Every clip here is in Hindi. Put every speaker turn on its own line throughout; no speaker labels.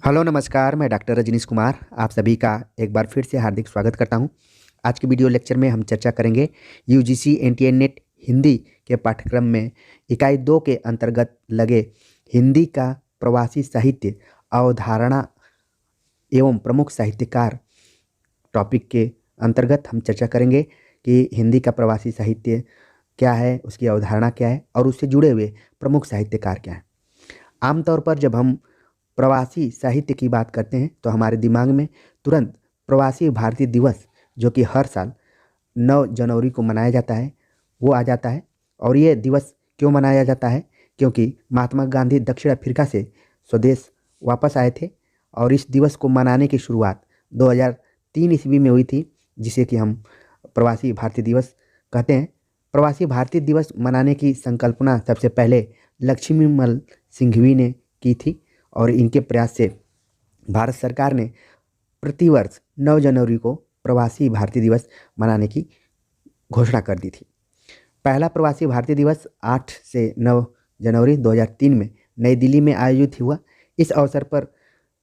हेलो नमस्कार, मैं डॉक्टर रजनीश कुमार आप सभी का एक बार फिर से हार्दिक स्वागत करता हूं। आज के वीडियो लेक्चर में हम चर्चा करेंगे यूजीसी एनटीए नेट हिंदी के पाठ्यक्रम में इकाई 2 के अंतर्गत लगे हिंदी का प्रवासी साहित्य अवधारणा एवं प्रमुख साहित्यकार टॉपिक के अंतर्गत हम चर्चा करेंगे कि हिंदी का प्रवासी साहित्य क्या है, उसकी अवधारणा क्या है और उससे जुड़े हुए प्रमुख साहित्यकार क्या हैं। आमतौर पर जब हम प्रवासी साहित्य की बात करते हैं तो हमारे दिमाग में तुरंत प्रवासी भारतीय दिवस, जो कि हर साल 9 जनवरी को मनाया जाता है, वो आ जाता है। और ये दिवस क्यों मनाया जाता है? क्योंकि महात्मा गांधी दक्षिण अफ्रीका से स्वदेश वापस आए थे और इस दिवस को मनाने की शुरुआत 2003 ईस्वी में हुई थी, जिसे कि हम प्रवासी भारतीय दिवस कहते हैं। प्रवासी भारतीय दिवस मनाने की संकल्पना सबसे पहले लक्ष्मीमल सिंघवी ने की थी और इनके प्रयास से भारत सरकार ने प्रतिवर्ष 9 जनवरी को प्रवासी भारतीय दिवस मनाने की घोषणा कर दी थी। पहला प्रवासी भारतीय दिवस 8 से 9 जनवरी 2003 में नई दिल्ली में आयोजित हुआ। इस अवसर पर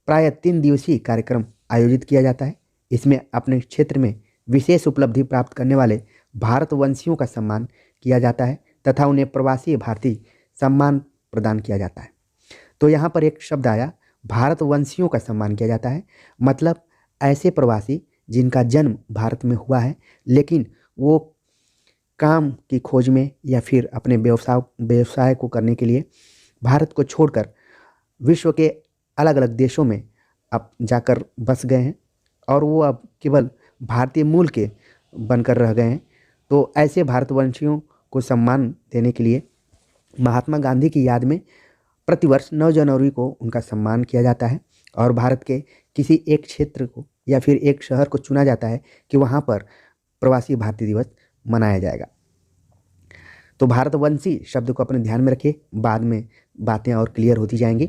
प्राय 3 दिवसीय कार्यक्रम आयोजित किया जाता है। इसमें अपने क्षेत्र में विशेष उपलब्धि प्राप्त करने वाले भारतवंशियों का सम्मान किया जाता है तथा उन्हें प्रवासी भारतीय सम्मान प्रदान किया जाता है। तो यहाँ पर एक शब्द आया, भारतवंशियों का सम्मान किया जाता है। मतलब ऐसे प्रवासी जिनका जन्म भारत में हुआ है, लेकिन वो काम की खोज में या फिर अपने व्यवसाय को करने के लिए भारत को छोड़कर विश्व के अलग अलग देशों में अब जाकर बस गए हैं और वो अब केवल भारतीय मूल के बनकर रह गए हैं। तो ऐसे भारतवंशियों को सम्मान देने के लिए महात्मा गांधी की याद में प्रतिवर्ष 9 जनवरी को उनका सम्मान किया जाता है और भारत के किसी एक क्षेत्र को या फिर एक शहर को चुना जाता है कि वहाँ पर प्रवासी भारतीय दिवस मनाया जाएगा। तो भारतवंशी शब्द को अपने ध्यान में रखिए, बाद में बातें और क्लियर होती जाएंगी।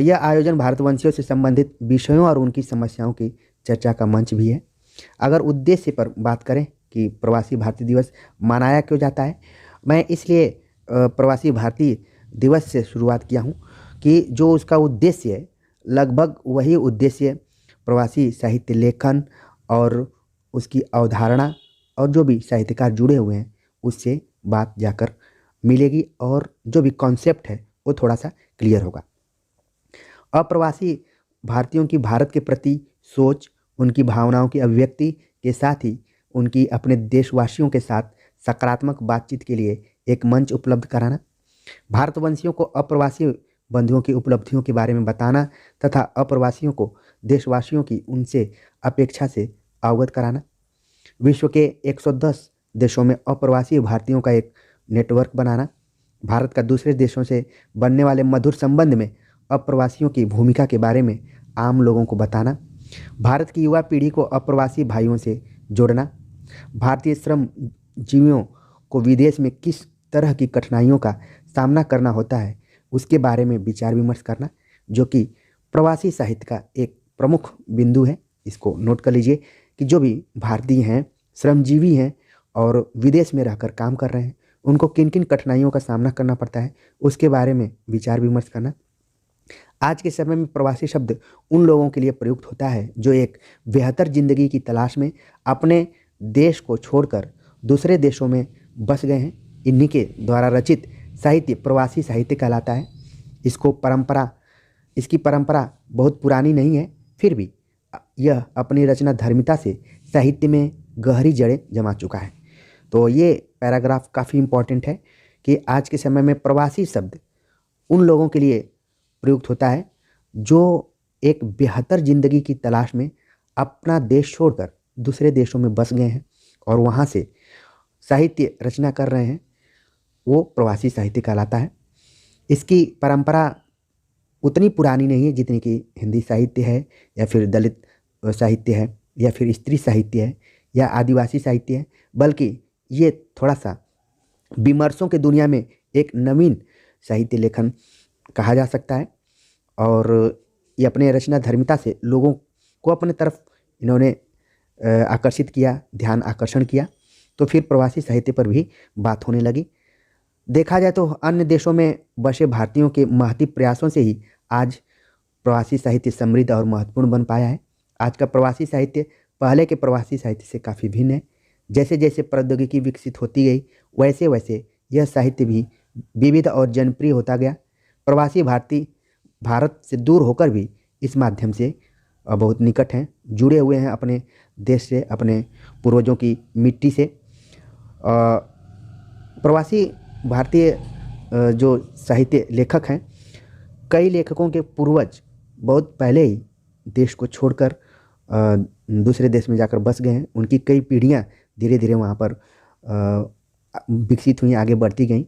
यह आयोजन भारतवंशियों से संबंधित विषयों और उनकी समस्याओं की चर्चा का मंच भी है। अगर उद्देश्य पर बात करें कि प्रवासी भारतीय दिवस मनाया क्यों जाता है, मैं इसलिए प्रवासी भारतीय दिवस से शुरुआत किया हूँ कि जो उसका उद्देश्य है लगभग वही उद्देश्य प्रवासी साहित्य लेखन और उसकी अवधारणा और जो भी साहित्यकार जुड़े हुए हैं उससे बात जाकर मिलेगी और जो भी कॉन्सेप्ट है वो थोड़ा सा क्लियर होगा। अप्रवासी भारतीयों की भारत के प्रति सोच, उनकी भावनाओं की अभिव्यक्ति के साथ ही उनकी अपने देशवासियों के साथ सकारात्मक बातचीत के लिए एक मंच उपलब्ध कराना, भारतवंशियों को अप्रवासी बंधुओं की उपलब्धियों के बारे में बताना तथा अप्रवासियों को देशवासियों की उनसे अपेक्षा से अवगत कराना, विश्व के 110 देशों में अप्रवासी भारतीयों का एक नेटवर्क बनाना, भारत का दूसरे देशों से बनने वाले मधुर संबंध में अप्रवासियों की भूमिका के बारे में आम लोगों को बताना, भारत की युवा पीढ़ी को अप्रवासी भाइयों से जोड़ना, भारतीय श्रम जीवियों को विदेश में किस तरह की कठिनाइयों का सामना करना होता है उसके बारे में विचार विमर्श करना, जो कि प्रवासी साहित्य का एक प्रमुख बिंदु है। इसको नोट कर लीजिए कि जो भी भारतीय हैं, श्रमजीवी हैं और विदेश में रहकर काम कर रहे हैं, उनको किन किन कठिनाइयों का सामना करना पड़ता है उसके बारे में विचार विमर्श करना। आज के समय में प्रवासी शब्द उन लोगों के लिए प्रयुक्त होता है जो एक बेहतर जिंदगी की तलाश में अपने देश को छोड़कर दूसरे देशों में बस गए हैं। इन्हीं के द्वारा रचित साहित्य प्रवासी साहित्य कहलाता है। इसकी परंपरा बहुत पुरानी नहीं है, फिर भी यह अपनी रचना धर्मिता से साहित्य में गहरी जड़ें जमा चुका है। तो ये पैराग्राफ काफ़ी इम्पोर्टेंट है कि आज के समय में प्रवासी शब्द उन लोगों के लिए प्रयुक्त होता है जो एक बेहतर ज़िंदगी की तलाश में अपना देश छोड़कर दूसरे देशों में बस गए हैं और वहाँ से साहित्य रचना कर रहे हैं, वो प्रवासी साहित्य कहलाता है। इसकी परंपरा उतनी पुरानी नहीं है जितनी कि हिंदी साहित्य है या फिर दलित साहित्य है या फिर स्त्री साहित्य है या आदिवासी साहित्य है, बल्कि ये थोड़ा सा विमर्शों के दुनिया में एक नवीन साहित्य लेखन कहा जा सकता है। और ये अपने रचना धर्मिता से लोगों को अपने तरफ इन्होंने आकर्षित किया, ध्यान आकर्षण किया। तो फिर प्रवासी साहित्य पर भी बात होने लगी। देखा जाए तो अन्य देशों में बसे भारतीयों के महती प्रयासों से ही आज प्रवासी साहित्य समृद्ध और महत्वपूर्ण बन पाया है। आज का प्रवासी साहित्य पहले के प्रवासी साहित्य से काफ़ी भिन्न है। जैसे जैसे प्रौद्योगिकी विकसित होती गई वैसे वैसे यह साहित्य भी विविध और जनप्रिय होता गया। प्रवासी भारतीय भारत से दूर होकर भी इस माध्यम से बहुत निकट हैं, जुड़े हुए हैं अपने देश से, अपने पूर्वजों की मिट्टी से। प्रवासी भारतीय जो साहित्य लेखक हैं, कई लेखकों के पूर्वज बहुत पहले ही देश को छोड़कर दूसरे देश में जाकर बस गए हैं। उनकी कई पीढ़ियां धीरे धीरे वहाँ पर विकसित हुई, आगे बढ़ती गईं।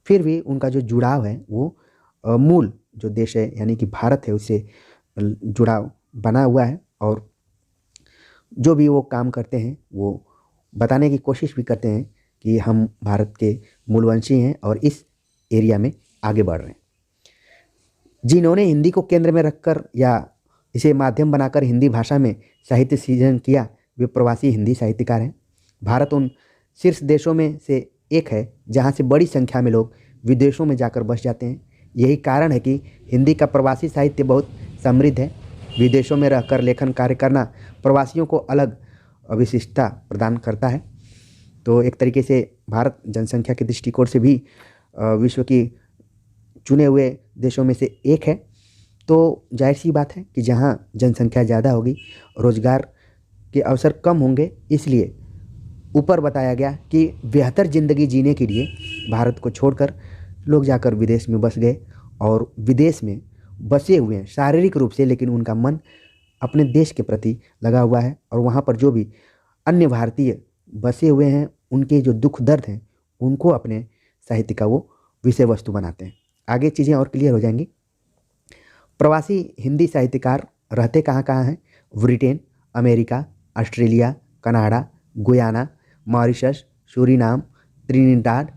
फिर भी उनका जो जुड़ाव है वो मूल जो देश है यानी कि भारत है उससे जुड़ाव बना हुआ है। और जो भी वो काम करते हैं वो बताने की कोशिश भी करते हैं कि हम भारत के मूलवंशी हैं और इस एरिया में आगे बढ़ रहे हैं। जिन्होंने हिंदी को केंद्र में रखकर या इसे माध्यम बनाकर हिंदी भाषा में साहित्य सृजन किया वे प्रवासी हिंदी साहित्यकार हैं। भारत उन शीर्ष देशों में से एक है जहां से बड़ी संख्या में लोग विदेशों में जाकर बस जाते हैं। यही कारण है कि हिंदी का प्रवासी साहित्य बहुत समृद्ध है। विदेशों में रहकर लेखन कार्य करना प्रवासियों को अलग विशिष्टता प्रदान करता है। तो एक तरीके से भारत जनसंख्या के दृष्टिकोण से भी विश्व की चुने हुए देशों में से एक है। तो जाहिर सी बात है कि जहाँ जनसंख्या ज़्यादा होगी, रोज़गार के अवसर कम होंगे, इसलिए ऊपर बताया गया कि बेहतर ज़िंदगी जीने के लिए भारत को छोड़कर लोग जाकर विदेश में बस गए और विदेश में बसे हुए हैं शारीरिक रूप से, लेकिन उनका मन अपने देश के प्रति लगा हुआ है। और वहाँ पर जो भी अन्य भारतीय बसे हुए हैं उनके जो दुख दर्द हैं उनको अपने साहित्य का वो विषय वस्तु बनाते हैं। आगे चीज़ें और क्लियर हो जाएंगी। प्रवासी हिंदी साहित्यकार रहते कहाँ कहाँ हैं? Britain, America, Australia, Canada, Guyana, Mauritius, Suriname, त्रिनिडाद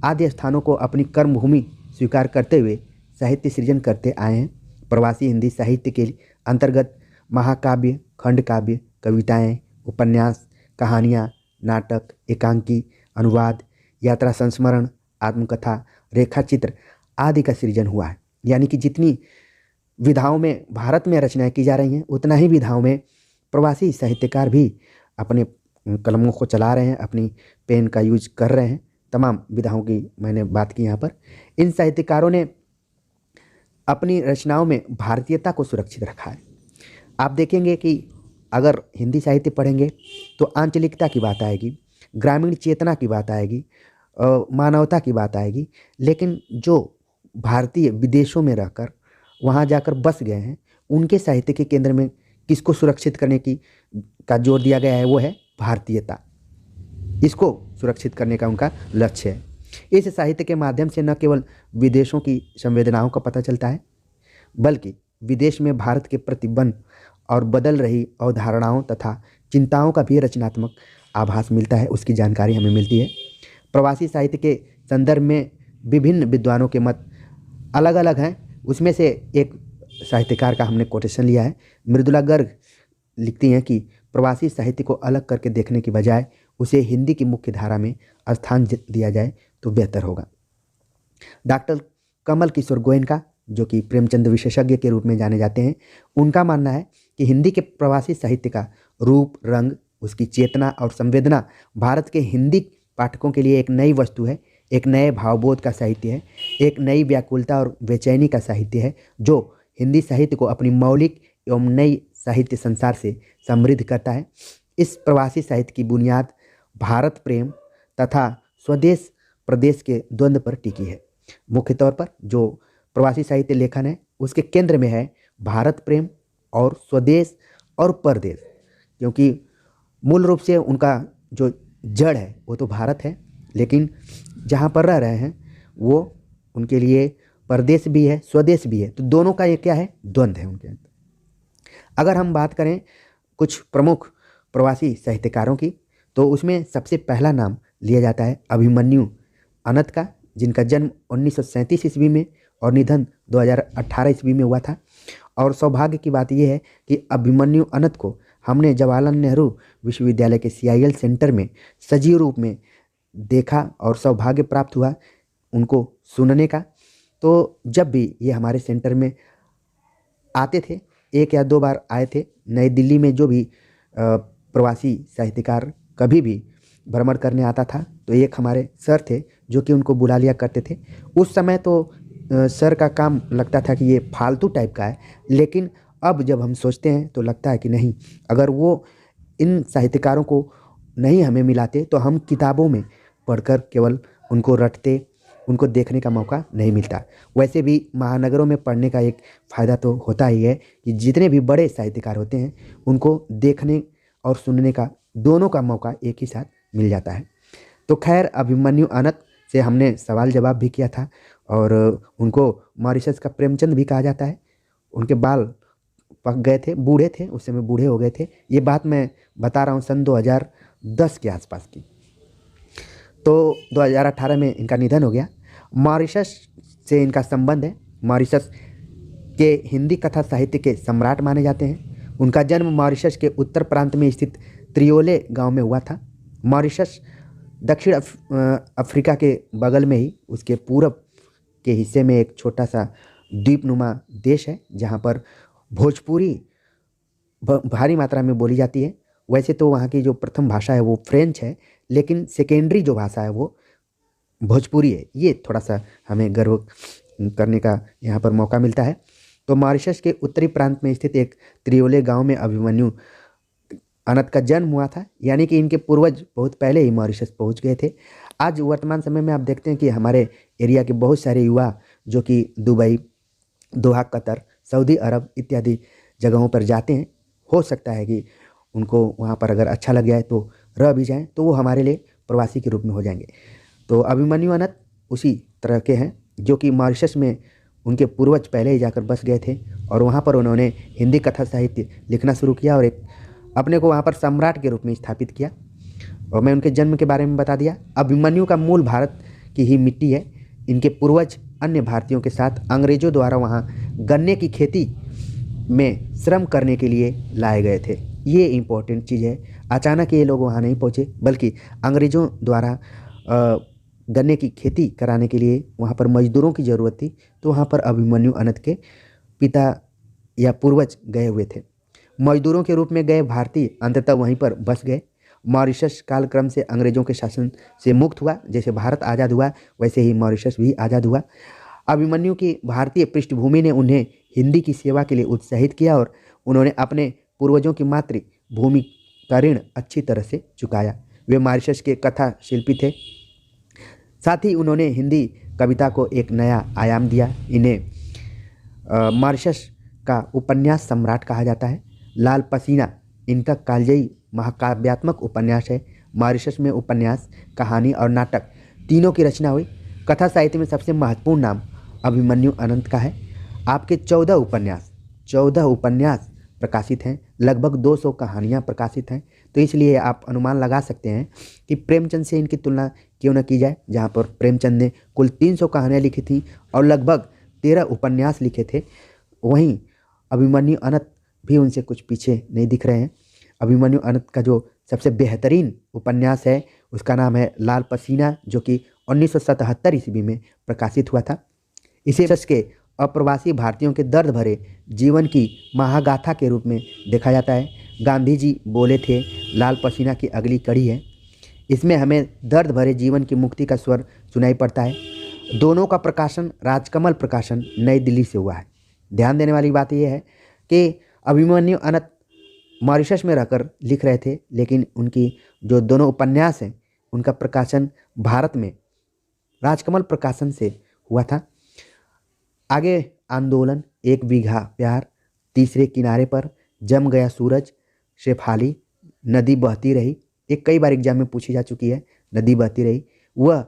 आदि स्थानों को अपनी कर्मभूमि स्वीकार करते हुए साहित्य सृजन करते आए हैं। प्रवासी हिंदी साहित्य के अंतर्गत महाकाव्य, खंड काव्य, कविताएँ, उपन्यास, कहानियाँ, नाटक, एकांकी, अनुवाद, यात्रा संस्मरण, आत्मकथा, रेखाचित्र आदि का सृजन हुआ है। यानी कि जितनी विधाओं में भारत में रचनाएं की जा रही हैं उतना ही विधाओं में प्रवासी साहित्यकार भी अपने कलमों को चला रहे हैं, अपनी पेन का यूज कर रहे हैं। तमाम विधाओं की मैंने बात की यहाँ पर। इन साहित्यकारों ने अपनी रचनाओं में भारतीयता को सुरक्षित रखा है। आप देखेंगे कि अगर हिंदी साहित्य पढ़ेंगे तो आंचलिकता की बात आएगी, ग्रामीण चेतना की बात आएगी, मानवता की बात आएगी। लेकिन जो भारतीय विदेशों में रहकर वहाँ जाकर बस गए हैं उनके साहित्य के केंद्र में किसको सुरक्षित करने की का जोर दिया गया है? वो है भारतीयता। इसको सुरक्षित करने का उनका लक्ष्य है। इस साहित्य के माध्यम से न केवल विदेशों की संवेदनाओं का पता चलता है बल्कि विदेश में भारत के प्रतिबंध और बदल रही अवधारणाओं तथा चिंताओं का भी रचनात्मक आभास मिलता है, उसकी जानकारी हमें मिलती है। प्रवासी साहित्य के संदर्भ में विभिन्न विद्वानों के मत अलग अलग हैं। उसमें से एक साहित्यकार का हमने कोटेशन लिया है। मृदुला गर्ग लिखती हैं कि प्रवासी साहित्य को अलग करके देखने की बजाय उसे हिंदी की मुख्य धारा में स्थान दिया जाए तो बेहतर होगा। डॉक्टर कमल किशोर गोयनका, जो कि प्रेमचंद विशेषज्ञ के रूप में जाने जाते हैं, उनका मानना है कि हिंदी के प्रवासी साहित्य का रूप, रंग, उसकी चेतना और संवेदना भारत के हिंदी पाठकों के लिए एक नई वस्तु है, एक नए भावबोध का साहित्य है, एक नई व्याकुलता और बेचैनी का साहित्य है जो हिंदी साहित्य को अपनी मौलिक एवं नई साहित्य संसार से समृद्ध करता है। इस प्रवासी साहित्य की बुनियाद भारत प्रेम तथा स्वदेश प्रदेश के द्वंद्व पर टिकी है। मुख्य तौर पर जो प्रवासी साहित्य लेखन है उसके केंद्र में है भारत प्रेम और स्वदेश और परदेश, क्योंकि मूल रूप से उनका जो जड़ है वो तो भारत है, लेकिन जहाँ पर रह रहे हैं वो उनके लिए परदेश भी है, स्वदेश भी है। तो दोनों का ये क्या है? द्वंद्व है उनके अंदर। अगर हम बात करें कुछ प्रमुख प्रवासी साहित्यकारों की तो उसमें सबसे पहला नाम लिया जाता है अभिमन्यु अनंत का, जिनका जन्म 1937 ईस्वी में और निधन 2018 ईस्वी में हुआ था। और सौभाग्य की बात यह है कि अभिमन्यु अनंत को हमने जवाहरलाल नेहरू विश्वविद्यालय के CIL सेंटर में सजीव रूप में देखा और सौभाग्य प्राप्त हुआ उनको सुनने का। तो जब भी ये हमारे सेंटर में आते थे, एक या दो बार आए थे। नई दिल्ली में जो भी प्रवासी साहित्यकार कभी भी भ्रमण करने आता था तो एक हमारे सर थे जो कि उनको बुला लिया करते थे। उस समय तो सर का काम लगता था कि ये फालतू टाइप का है, लेकिन अब जब हम सोचते हैं तो लगता है कि नहीं, अगर वो इन साहित्यकारों को नहीं हमें मिलाते तो हम किताबों में पढ़कर केवल उनको रटते, उनको देखने का मौका नहीं मिलता। वैसे भी महानगरों में पढ़ने का एक फ़ायदा तो होता ही है कि जितने भी बड़े साहित्यकार होते हैं उनको देखने और सुनने का दोनों का मौका एक ही साथ मिल जाता है। तो खैर, अभिमन्यु अनंत से हमने सवाल जवाब भी किया था और उनको मॉरिशस का प्रेमचंद भी कहा जाता है। उनके बाल पक गए थे, बूढ़े थे, उस समय बूढ़े हो गए थे। ये बात मैं बता रहा हूँ सन 2010 के आसपास की। तो 2018 में इनका निधन हो गया। मॉरिशस से इनका संबंध है। मॉरिशस के हिंदी कथा साहित्य के सम्राट माने जाते हैं। उनका जन्म मॉरिशस के उत्तर प्रांत में स्थित त्रियोले गांव में हुआ था। मॉरिशस दक्षिण अफ्रीका के बगल में ही उसके पूरब के हिस्से में एक छोटा सा द्वीपनुमा देश है जहाँ पर भोजपुरी भारी मात्रा में बोली जाती है। वैसे तो वहाँ की जो प्रथम भाषा है वो फ्रेंच है, लेकिन सेकेंडरी जो भाषा है वो भोजपुरी है। ये थोड़ा सा हमें गर्व करने का यहाँ पर मौका मिलता है। तो मॉरिशस के उत्तरी प्रांत में स्थित एक त्रियोले गांव में अभिमन्यु अनंत का जन्म हुआ था, यानी कि इनके पूर्वज बहुत पहले ही मॉरिशस पहुंच गए थे। आज वर्तमान समय में आप देखते हैं कि हमारे एरिया के बहुत सारे युवा जो कि दुबई, दोहा, कतर, सऊदी अरब इत्यादि जगहों पर जाते हैं। हो सकता है कि उनको वहाँ पर अगर अच्छा लग जाए तो रह भी जाएं, तो वो हमारे लिए प्रवासी के रूप में हो जाएंगे। तो अभिमन्यु अनंत उसी तरह के हैं जो कि मॉरिशस में उनके पूर्वज पहले ही जाकर बस गए थे और वहाँ पर उन्होंने हिंदी कथा साहित्य लिखना शुरू किया और एक अपने को वहाँ पर सम्राट के रूप में स्थापित किया। और मैं उनके जन्म के बारे में बता दिया। अभिमन्यु का मूल भारत की ही मिट्टी है। इनके पूर्वज अन्य भारतीयों के साथ अंग्रेजों द्वारा वहाँ गन्ने की खेती में श्रम करने के लिए लाए गए थे। ये इम्पोर्टेंट चीज़ है। अचानक ये लोग वहाँ नहीं पहुँचे, बल्कि अंग्रेज़ों द्वारा गन्ने की खेती कराने के लिए वहाँ पर मजदूरों की ज़रूरत थी, तो वहाँ पर अभिमन्यु अनंत के पिता या पूर्वज गए हुए थे। मजदूरों के रूप में गए भारतीय अंततः वहीं पर बस गए। मॉरिशस कालक्रम से अंग्रेज़ों के शासन से मुक्त हुआ। जैसे भारत आज़ाद हुआ वैसे ही मॉरिशस भी आज़ाद हुआ। अभिमन्यु की भारतीय पृष्ठभूमि ने उन्हें हिंदी की सेवा के लिए उत्साहित किया और उन्होंने अपने पूर्वजों की मातृभूमि का ऋण अच्छी तरह से चुकाया। वे मॉरिशस के कथा शिल्पी थे। साथ ही उन्होंने हिंदी कविता को एक नया आयाम दिया। इन्हें मॉरिशस का उपन्यास सम्राट कहा जाता है। लाल पसीना इनका कालजयी महाकाव्यात्मक उपन्यास है। मॉरिशस में उपन्यास, कहानी और नाटक तीनों की रचना हुई। कथा साहित्य में सबसे महत्वपूर्ण नाम अभिमन्यु अनंत का है। आपके 14 उपन्यास प्रकाशित हैं, लगभग 200 कहानियाँ प्रकाशित हैं। तो इसलिए आप अनुमान लगा सकते हैं कि प्रेमचंद से इनकी तुलना क्यों न की जाए, जहाँ पर प्रेमचंद ने कुल 300 कहानियाँ लिखी थी और लगभग 13 उपन्यास लिखे थे। वहीं अभिमन्यु अनंत भी उनसे कुछ पीछे नहीं दिख रहे हैं। अभिमन्यु अनंत का जो सबसे बेहतरीन उपन्यास है उसका नाम है लाल पसीना, जो कि 1977 ईस्वी में प्रकाशित हुआ था। इसे देश के अप्रवासी भारतीयों के दर्द भरे जीवन की महागाथा के रूप में देखा जाता है। गांधी जी बोले थे, लाल पसीना की अगली कड़ी है। इसमें हमें दर्द भरे जीवन की मुक्ति का स्वर सुनाई पड़ता है। दोनों का प्रकाशन राजकमल प्रकाशन नई दिल्ली से हुआ है। ध्यान देने वाली बात यह है कि अभिमन्यु अनंत मॉरिशस में रहकर लिख रहे थे, लेकिन उनकी जो दोनों उपन्यास हैं उनका प्रकाशन भारत में राजकमल प्रकाशन से हुआ था। आगे आंदोलन, एक बीघा प्यार, तीसरे किनारे पर, जम गया सूरज, शेफाली, नदी बहती रही, एक कई बार एग्जाम में पूछी जा चुकी है, नदी बहती रही, वह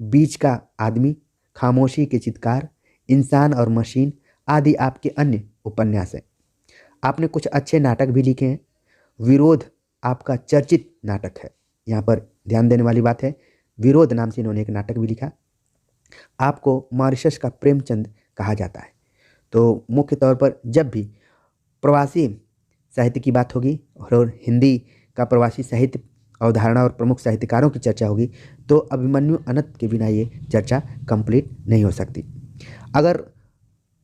बीच का आदमी, खामोशी के चित्कार, इंसान और मशीन आदि आपके अन्य उपन्यास हैं। आपने कुछ अच्छे नाटक भी लिखे हैं। विरोध आपका चर्चित नाटक है। यहाँ पर ध्यान देने वाली बात है, विरोध नाम से इन्होंने एक नाटक भी लिखा। आपको मॉरिशस का प्रेमचंद कहा जाता है। तो मुख्य तौर पर जब भी प्रवासी साहित्य की बात होगी और हिंदी का प्रवासी साहित्य अवधारणा और प्रमुख साहित्यकारों की चर्चा होगी तो अभिमन्यु अनंत के बिना ये चर्चा कंप्लीट नहीं हो सकती। अगर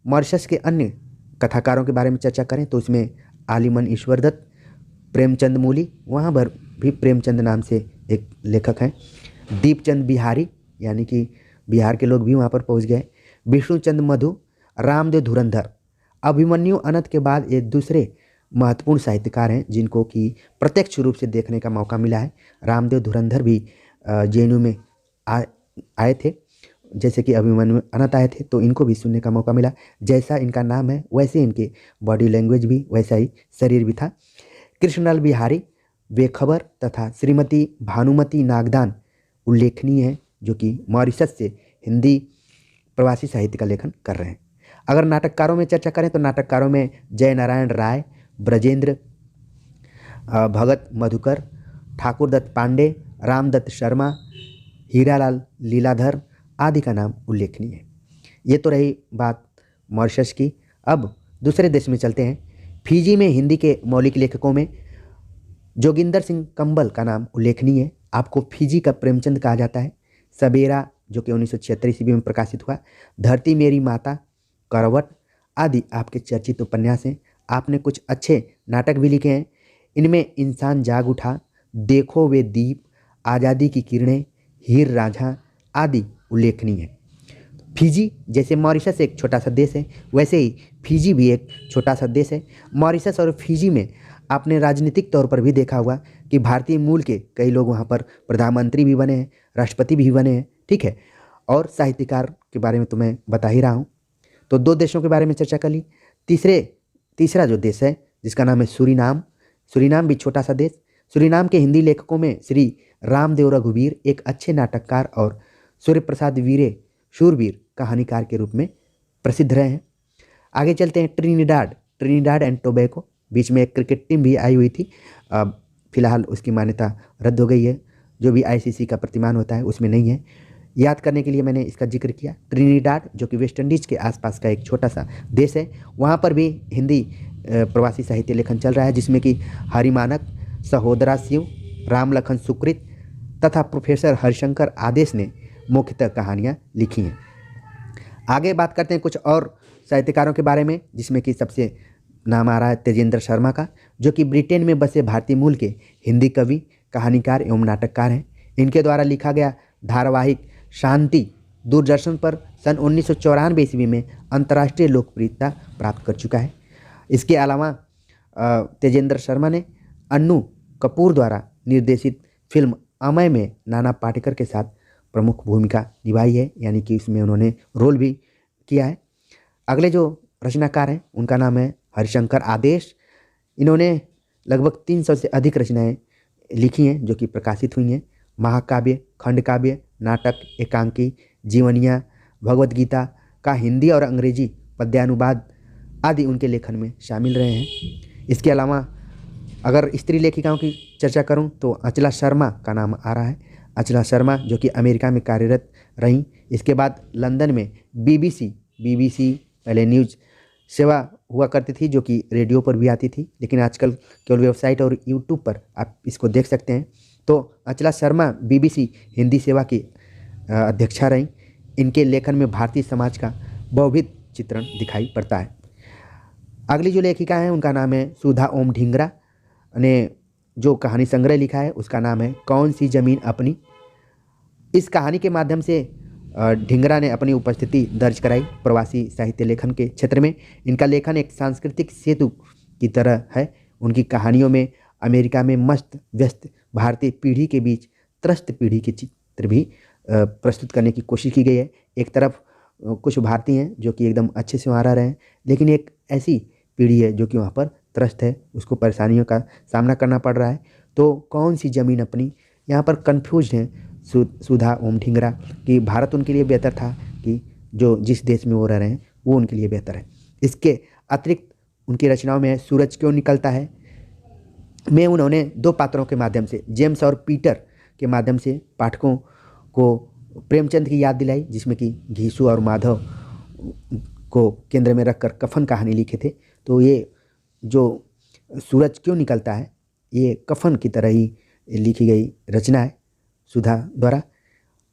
मॉरिशस के अन्य कथाकारों के बारे में चर्चा करें तो इसमें आलिमन ईश्वर दत्त, प्रेमचंद मूली, वहाँ पर भी प्रेमचंद नाम से एक लेखक हैं, दीपचंद बिहारी, यानी कि बिहार के लोग भी वहाँ पर पहुँच गए, विष्णुचंद मधु, रामदेव धुरंधर। अभिमन्यु अनंत के बाद ये दूसरे महत्वपूर्ण साहित्यकार हैं जिनको कि प्रत्यक्ष रूप से देखने का मौका मिला है। रामदेव धुरंधर भी जेएनयू में आए थे, जैसे कि अभिमन्यु अनंत आए थे, तो इनको भी सुनने का मौका मिला। जैसा इनका नाम है वैसे इनके बॉडी लैंग्वेज भी, वैसा ही शरीर भी था। कृष्णलाल बिहारी, बेखबर तथा श्रीमती भानुमति नागदान उल्लेखनीय हैं, जो कि मॉरिशस से हिंदी प्रवासी साहित्य का लेखन कर रहे हैं। अगर नाटककारों में चर्चा करें तो नाटककारों में जय नारायण राय, ब्रजेंद्र भगत मधुकर, ठाकुर दत्त पांडे, रामदत्त शर्मा, हीरालाल लीलाधर आदि का नाम उल्लेखनीय है। ये तो रही बात मॉरिशस की। अब दूसरे देश में चलते हैं। फिजी में हिंदी के मौलिक लेखकों में जोगिंदर सिंह कंबल का नाम उल्लेखनीय है। आपको फिजी का प्रेमचंद कहा जाता है। सबेरा, जो कि 1976 ईस्वी में प्रकाशित हुआ, धरती मेरी माता, करवट आदि आपके चर्चित उपन्यास हैं। आपने कुछ अच्छे नाटक भी लिखे हैं। इनमें इंसान जाग उठा, देखो वे दीप, आज़ादी की किरणें, हीर रांझा आदि उल्लेखनीय है। फिजी जैसे मॉरिशस एक छोटा सा देश है, वैसे ही फिजी भी एक छोटा सा देश है। मॉरिशस और फिजी में आपने राजनीतिक तौर पर भी देखा होगा कि भारतीय मूल के कई लोग वहाँ पर प्रधानमंत्री भी बने हैं, राष्ट्रपति भी बने हैं, ठीक है। और साहित्यकार के बारे में तो मैं बता ही रहा हूँ। तो दो देशों के बारे में चर्चा कर ली। तीसरा जो देश है जिसका नाम है सूरीनाम। सूरीनाम भी छोटा सा देश। सूरीनाम के हिंदी लेखकों में श्री रामदेव रघुवीर एक अच्छे नाटककार और सूर्य प्रसाद वीरे शूरवीर कहानीकार के रूप में प्रसिद्ध रहे हैं। आगे चलते हैं ट्रिनिडाड एंड टोबैगो। बीच में एक क्रिकेट टीम भी आई हुई थी, अब फिलहाल उसकी मान्यता रद्द हो गई है। जो भी आईसीसी का प्रतिमान होता है उसमें नहीं है। याद करने के लिए मैंने इसका जिक्र किया। ट्रिनिडाड जो कि वेस्ट इंडीज़ के आसपास का एक छोटा सा देश है, वहाँ पर भी हिंदी प्रवासी साहित्य लेखन चल रहा है, जिसमें कि हरिमानक, सहोदरा शिव, राम लखन सुकृत तथा प्रोफेसर हरिशंकर आदेश ने मुख्यतः कहानियाँ लिखी हैं। आगे बात करते हैं कुछ और साहित्यकारों के बारे में, जिसमें कि सबसे नाम आ रहा है तेजेंद्र शर्मा का, जो कि ब्रिटेन में बसे भारतीय मूल के हिंदी कवि, कहानीकार एवं नाटककार हैं। इनके द्वारा लिखा गया धारावाहिक शांति दूरदर्शन पर सन 1994 ईस्वी में अंतर्राष्ट्रीय लोकप्रियता प्राप्त कर चुका है। इसके अलावा तेजेंद्र शर्मा ने अन्नू कपूर द्वारा निर्देशित फिल्म अमय में नाना पाटेकर के साथ प्रमुख भूमिका निभाई है, यानी कि इसमें उन्होंने रोल भी किया है। अगले जो रचनाकार हैं उनका नाम है हरिशंकर आदेश। इन्होंने लगभग 300 से अधिक रचनाएं लिखी हैं जो कि प्रकाशित हुई हैं। महाकाव्य, खंडकाव्य, नाटक, एकांकी, जीवनियाँ, भगवद गीता का हिंदी और अंग्रेजी पद्यानुवाद आदि उनके लेखन में शामिल रहे हैं। इसके अलावा अगर स्त्री लेखिकाओं की चर्चा करूं तो अचला शर्मा का नाम आ रहा है। अचला शर्मा जो कि अमेरिका में कार्यरत रहीं। इसके बाद लंदन में बीबीसी पहले न्यूज़ सेवा हुआ करती थी, जो कि रेडियो पर भी आती थी, लेकिन आजकल केवल वेबसाइट और यूट्यूब पर आप इसको देख सकते हैं। तो अचला शर्मा बीबीसी हिंदी सेवा की अध्यक्षा रहीं। इनके लेखन में भारतीय समाज का बहुविध चित्रण दिखाई पड़ता है। अगली जो लेखिका हैं उनका नाम है सुधा ओम ढींगरा ने जो कहानी संग्रह लिखा है उसका नाम है कौन सी ज़मीन अपनी। इस कहानी के माध्यम से ढींगरा ने अपनी उपस्थिति दर्ज कराई प्रवासी साहित्य लेखन के क्षेत्र में। इनका लेखन एक सांस्कृतिक सेतु की तरह है। उनकी कहानियों में अमेरिका में मस्त व्यस्त भारतीय पीढ़ी के बीच त्रस्त पीढ़ी के चित्र भी प्रस्तुत करने की कोशिश की गई है। एक तरफ कुछ भारतीय हैं जो कि एकदम अच्छे से वहाँ रह रहे हैं, लेकिन एक ऐसी पीढ़ी है जो कि वहाँ पर त्रस्त है, उसको परेशानियों का सामना करना पड़ रहा है। तो कौन सी ज़मीन अपनी, यहाँ पर कन्फ्यूज हैं सुधा ओम ढींगरा कि भारत उनके लिए बेहतर था कि जो जिस देश में वो रह रहे हैं वो उनके लिए बेहतर है। इसके अतिरिक्त उनकी रचनाओं में सूरज क्यों निकलता है में उन्होंने दो पात्रों के माध्यम से, जेम्स और पीटर के माध्यम से पाठकों को प्रेमचंद की याद दिलाई, जिसमें कि घीसू और माधव को केंद्र में रखकर कफन कहानी लिखे थे। तो ये जो सूरज क्यों निकलता है ये कफन की तरह ही लिखी गई रचना है सुधा द्वारा।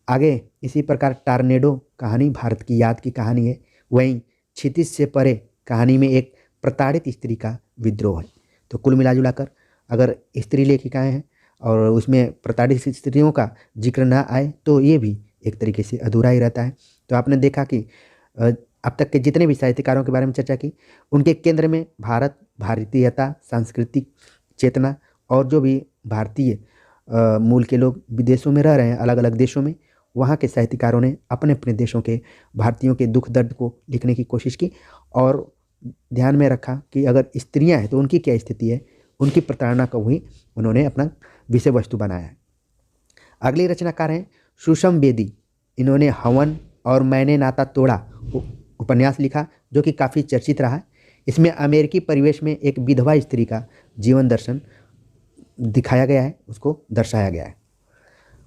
आगे इसी प्रकार टार्नेडो कहानी भारत की याद की कहानी है। वहीं क्षितिज से परे कहानी में एक प्रताड़ित स्त्री का विद्रोह है। तो कुल मिला जुलाकर अगर स्त्री लेखिकाएँ हैं और उसमें प्रताड़ित स्त्रियों का जिक्र ना आए तो ये भी एक तरीके से अधूरा ही रहता है। तो आपने देखा कि अब तक के जितने भी साहित्यकारों के बारे में चर्चा की, उनके केंद्र में भारत, भारतीयता, सांस्कृतिक चेतना और जो भी भारतीय मूल के लोग विदेशों में रह रहे हैं, अलग अलग देशों में, वहाँ के साहित्यकारों ने अपने अपने देशों के भारतीयों के दुख दर्द को लिखने की कोशिश की और ध्यान में रखा कि अगर स्त्रियां हैं तो उनकी क्या स्थिति है, उनकी प्रताड़ना को ही उन्होंने अपना विषय वस्तु बनाया है। अगली रचनाकार हैं सुषम बेदी। इन्होंने हवन और मैंने नाता तोड़ा उपन्यास लिखा जो कि काफ़ी चर्चित रहा है। इसमें अमेरिकी परिवेश में एक विधवा स्त्री का जीवन दर्शन दिखाया गया है, उसको दर्शाया गया है।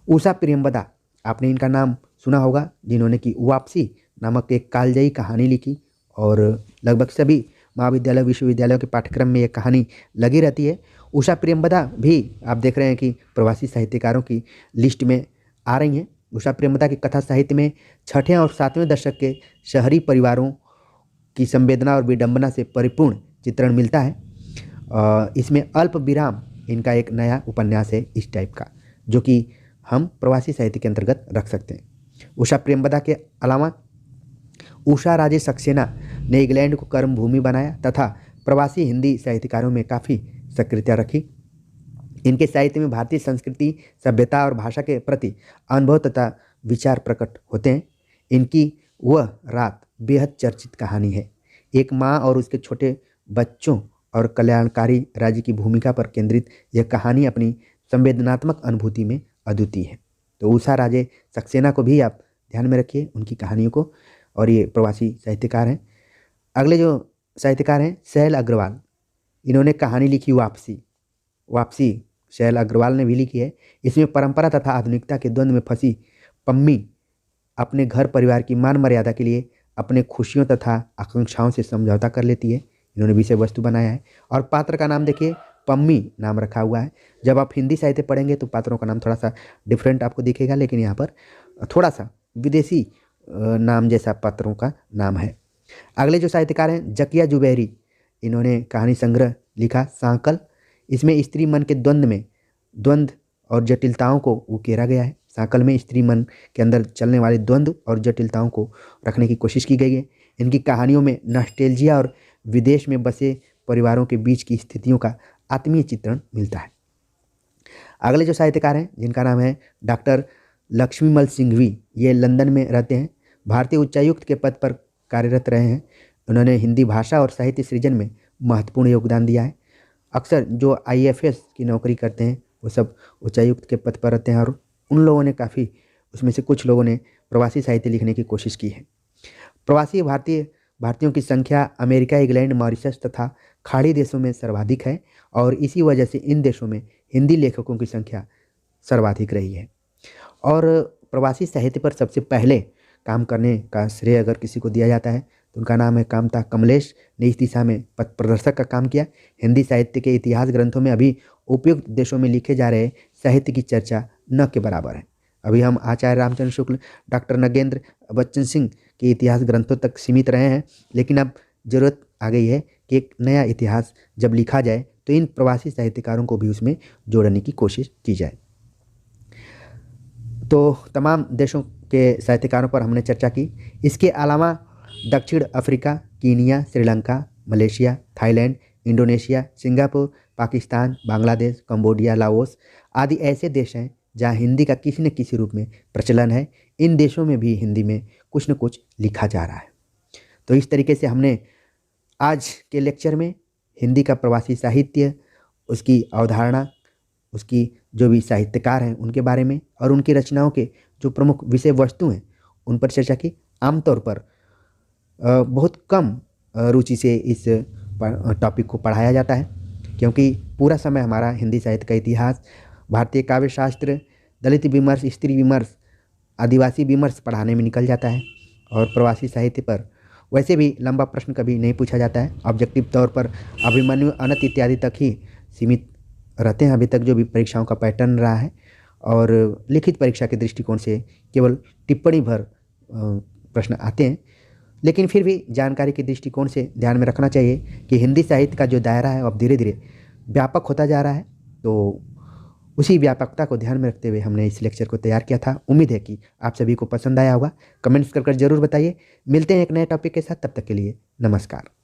उषा प्रियंवदा, आपने इनका नाम सुना होगा, जिन्होंने कि वापसी नामक एक कालजयी कहानी लिखी और लगभग सभी महाविद्यालय विश्वविद्यालयों के पाठ्यक्रम में ये कहानी लगी रहती है। उषा प्रियंवदा भी आप देख रहे हैं कि प्रवासी साहित्यकारों की लिस्ट में आ रही हैं। उषा प्रियंवदा की कथा साहित्य में 6ठे और 7वें दशक के शहरी परिवारों की संवेदना और विडंबना से परिपूर्ण चित्रण मिलता है। इसमें अल्प विराम इनका एक नया उपन्यास है इस टाइप का, जो कि हम प्रवासी साहित्य के अंतर्गत रख सकते हैं। उषा प्रियंवदा के अलावा उषा राजे सक्सेना ने इंग्लैंड को कर्मभूमि बनाया तथा प्रवासी हिंदी साहित्यकारों में काफ़ी सक्रियता रखी। इनके साहित्य में भारतीय संस्कृति, सभ्यता और भाषा के प्रति अनुभव तथा विचार प्रकट होते हैं। इनकी वह रात बेहद चर्चित कहानी है। एक माँ और उसके छोटे बच्चों और कल्याणकारी राज्य की भूमिका पर केंद्रित यह कहानी अपनी संवेदनात्मक अनुभूति में अद्वितीय है। तो उषा राजे सक्सेना को भी आप ध्यान में रखिए, उनकी कहानियों को, और ये प्रवासी साहित्यकार हैं। अगले जो साहित्यकार हैं शैल अग्रवाल। इन्होंने कहानी लिखी वापसी शैल अग्रवाल ने भी लिखी है। इसमें परंपरा तथा आधुनिकता के द्वंद्व में फंसी पम्मी अपने घर परिवार की मान मर्यादा के लिए अपने खुशियों तथा आकांक्षाओं से समझौता कर लेती है। इन्होंने विषय वस्तु बनाया है और पात्र का नाम देखिए, पम्मी नाम रखा हुआ है। जब आप हिंदी साहित्य पढ़ेंगे तो पात्रों का नाम थोड़ा सा डिफरेंट आपको दिखेगा, लेकिन यहाँ पर थोड़ा सा विदेशी नाम जैसा पात्रों का नाम है। अगले जो साहित्यकार हैं जकिया जुबैरी। इन्होंने कहानी संग्रह लिखा सांकल। इसमें स्त्री मन के द्वंद्व और जटिलताओं को उकेरा गया है। सांकल में स्त्री मन के अंदर चलने वाले द्वंद्व और जटिलताओं को रखने की कोशिश की गई है। इनकी कहानियों में नॉस्टैल्जिया और विदेश में बसे परिवारों के बीच की स्थितियों का आत्मीय चित्रण मिलता है। अगले जो साहित्यकार हैं जिनका नाम है डॉक्टर लक्ष्मीमल सिंघवी, ये लंदन में रहते हैं। भारतीय उच्चायुक्त के पद पर कार्यरत रहे हैं। उन्होंने हिंदी भाषा और साहित्य सृजन में महत्वपूर्ण योगदान दिया है। अक्सर जो IFS की नौकरी करते हैं वो सब उच्चायुक्त के पद पर रहते हैं और उन लोगों ने काफ़ी, उसमें से कुछ लोगों ने प्रवासी साहित्य लिखने की कोशिश की है। प्रवासी भारतीयों की संख्या अमेरिका, इंग्लैंड, मॉरिशस तथा खाड़ी देशों में सर्वाधिक है और इसी वजह से इन देशों में हिंदी लेखकों की संख्या सर्वाधिक रही है। और प्रवासी साहित्य पर सबसे पहले काम करने का श्रेय अगर किसी को दिया जाता है तो उनका नाम है कामता कमलेश ने इस दिशा में पथ प्रदर्शक का काम किया। हिंदी साहित्य के इतिहास ग्रंथों में अभी उपयुक्त देशों में लिखे जा रहे साहित्य की चर्चा न के बराबर है। अभी हम आचार्य रामचंद्र शुक्ल, डॉक्टर नगेंद्र बच्चन सिंह के इतिहास ग्रंथों तक सीमित रहे हैं, लेकिन अब ज़रूरत आ गई है कि एक नया इतिहास जब लिखा जाए तो इन प्रवासी साहित्यकारों को भी उसमें जोड़ने की कोशिश की जाए। तो तमाम देशों के साहित्यकारों पर हमने चर्चा की। इसके अलावा दक्षिण Africa, Kenya, Sri Lanka, Malaysia, Thailand, Indonesia, Singapore, Pakistan, Bangladesh, Cambodia, Laos आदि ऐसे देश हैं जहाँ हिंदी का किसी न किसी रूप में प्रचलन है। इन देशों में भी हिंदी में कुछ न कुछ लिखा जा रहा है। तो इस तरीके से हमने आज के लेक्चर में हिंदी का प्रवासी साहित्य, उसकी अवधारणा, उसकी जो भी साहित्यकार हैं उनके बारे में और उनकी रचनाओं के जो प्रमुख विषय वस्तु हैं उन पर चर्चा की। आमतौर पर बहुत कम रुचि से इस टॉपिक को पढ़ाया जाता है, क्योंकि पूरा समय हमारा हिंदी साहित्य का इतिहास, भारतीय काव्य शास्त्र, दलित विमर्श, स्त्री विमर्श, आदिवासी विमर्श पढ़ाने में निकल जाता है। और प्रवासी साहित्य पर वैसे भी लंबा प्रश्न कभी नहीं पूछा जाता है। ऑब्जेक्टिव तौर पर अभिमन्यु, अनंत इत्यादि तक ही सीमित रहते हैं अभी तक जो भी परीक्षाओं का पैटर्न रहा है। और लिखित परीक्षा के दृष्टिकोण से केवल टिप्पणी भर प्रश्न आते हैं। लेकिन फिर भी जानकारी के दृष्टिकोण से ध्यान में रखना चाहिए कि हिंदी साहित्य का जो दायरा है वो अब धीरे धीरे व्यापक होता जा रहा है। तो उसी व्यापकता को ध्यान में रखते हुए हमने इस लेक्चर को तैयार किया था। उम्मीद है कि आप सभी को पसंद आया होगा। कमेंट्स कर जरूर बताइए। मिलते हैं एक नए टॉपिक के साथ, तब तक के लिए नमस्कार।